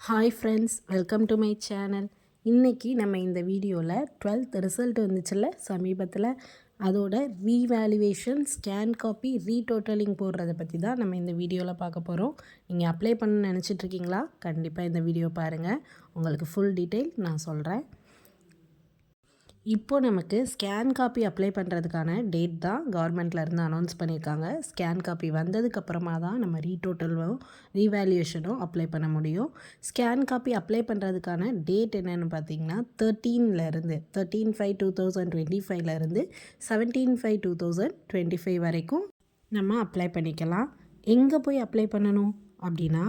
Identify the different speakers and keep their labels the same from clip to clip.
Speaker 1: Hi friends, welcome to my channel. இன்றைக்கி நம்ம இந்த வீடியோவில் 12th ரிசல்ட் வந்துச்சுல்ல சமீபத்தில், அதோட ரீவேல்யூவேஷன், ஸ்கேன் காப்பி, ரீடோட்டலிங் போடுறத பற்றி தான் நம்ம இந்த வீடியோவில் பார்க்க போகிறோம். நீங்கள் அப்ளை பண்ண நினச்சிட்ருக்கீங்களா? கண்டிப்பாக இந்த வீடியோ பாருங்கள், உங்களுக்கு ஃபுல் டீட்டெயில் நான் சொல்கிறேன். இப்போது நமக்கு ஸ்கேன் காப்பி அப்ளை பண்ணுறதுக்கான டேட் தான் கவர்மெண்ட்லேருந்து அனௌன்ஸ் பண்ணியிருக்காங்க. ஸ்கேன் காப்பி வந்ததுக்கப்புறமா தான் நம்ம ரீடோட்டலும் ரீவேல்யூவேஷனும் அப்ளை பண்ண முடியும். ஸ்கேன் காப்பி அப்ளை பண்ணுறதுக்கான டேட் என்னென்னு பார்த்தீங்கன்னா 13/5/2025 17/5/2025 வரைக்கும் நம்ம அப்ளை பண்ணிக்கலாம். எங்கே போய் அப்ளை பண்ணணும் அப்படின்னா,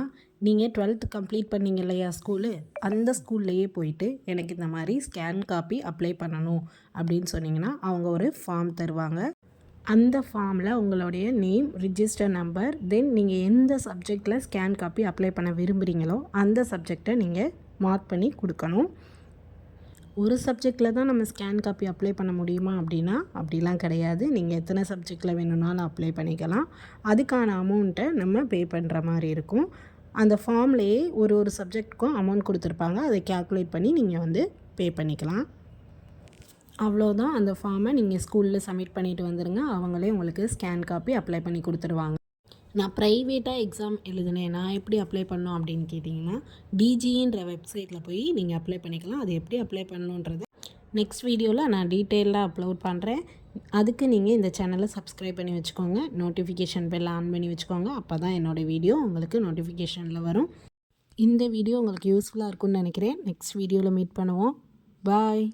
Speaker 1: நீங்கள் 12th கம்ப்ளீட் பண்ணிங்க இல்லையா ஸ்கூலு, அந்த ஸ்கூல்லையே போயிட்டு எனக்கு இந்த மாதிரி ஸ்கேன் காப்பி அப்ளை பண்ணணும் அப்படின்னு சொன்னிங்கன்னா அவங்க ஒரு ஃபார்ம் தருவாங்க. அந்த ஃபார்மில் உங்களுடைய நேம், ரிஜிஸ்டர் நம்பர், தென் நீங்கள் எந்த சப்ஜெக்டில் ஸ்கேன் காப்பி அப்ளை பண்ண விரும்புகிறீங்களோ அந்த சப்ஜெக்டை நீங்கள் மார்க் பண்ணி கொடுக்கணும். ஒரு சப்ஜெக்டில் தான் நம்ம ஸ்கேன் காப்பி அப்ளை பண்ண முடியுமா அப்படின்னா அப்படிலாம் கிடையாது. நீங்கள் எத்தனை சப்ஜெக்டில் வேணும்னாலும் அப்ளை பண்ணிக்கலாம். அதுக்கான அமௌண்ட்டை நம்ம பே பண்ணுற மாதிரி இருக்கும். அந்த ஃபார்ம்லேயே ஒரு சப்ஜெக்ட்டுக்கும் அமௌண்ட் கொடுத்துருப்பாங்க. அதை கேல்குலேட் பண்ணி நீங்கள் பே பண்ணிக்கலாம். அவ்வளோதான். அந்த ஃபார்மை நீங்கள் ஸ்கூலில் சப்மிட் பண்ணிவிட்டு வந்துடுங்க. அவங்களே உங்களுக்கு ஸ்கேன் காப்பி அப்ளை பண்ணி கொடுத்துருவாங்க. நான் ப்ரைவேட்டாக எக்ஸாம் எழுதினேன், நான் எப்படி அப்ளை பண்ணோம் அப்படின்னு கேட்டிங்கன்னா, டிஜின்ற வெப்சைட்டில் போய் நீங்கள் அப்ளை பண்ணிக்கலாம். அது எப்படி அப்ளை பண்ணணுன்றது நெக்ஸ்ட் வீடியோவில் நான் டீட்டெயிலாக அப்லோட் பண்ணுறேன். அதுக்கு நீங்கள் இந்த சேனலை சப்ஸ்கிரைப் பண்ணி வச்சுக்கோங்க, நோட்டிஃபிகேஷன் பெல் ஆன் பண்ணி வச்சுக்கோங்க. அப்போ தான் என்னோடய வீடியோ உங்களுக்கு நோட்டிஃபிகேஷனில் வரும். இந்த வீடியோ உங்களுக்கு யூஸ்ஃபுல்லாக இருக்கும்னு நினைக்கிறேன். நெக்ஸ்ட் வீடியோவில் மீட் பண்ணுவோம். பாய்.